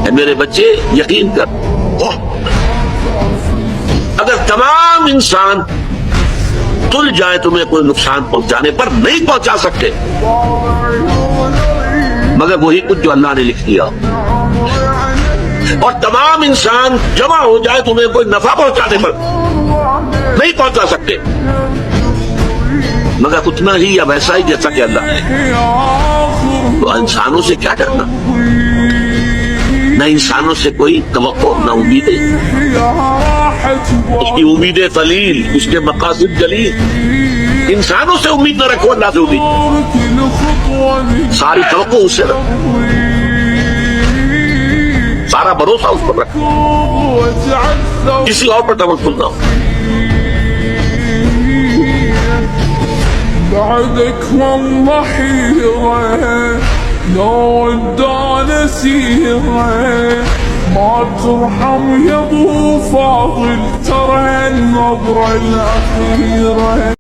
اے میرے بچے یقین کر، اگر تمام انسان تل جائے تمہیں کوئی نقصان پہنچانے پر نہیں پہنچا سکتے مگر وہی کچھ جو اللہ نے لکھ دیا، اور تمام انسان جمع ہو جائے تمہیں کوئی نفع پہنچانے پر نہیں پہنچا سکتے مگر اتنا ہی یا ویسا ہی جیسا کہ اللہ ہے۔ تو انسانوں سے کیا ڈرنا، نہ انسانوں سے کوئی توقع نہ امیدیں، اس کی امیدیں قلیل، اس کے مقاصد جلیل۔ انسانوں سے امید نہ رکھو، اللہ سے امید، ساری توقع اس سے رکھو، سارا بھروسہ اس پر رکھو، کسی اور پر توکل نہ ہو۔ بعدك والله حيرة لو ودانا سيرة ما ترحم يا ابو فاضل ترى النظرة الأخيرة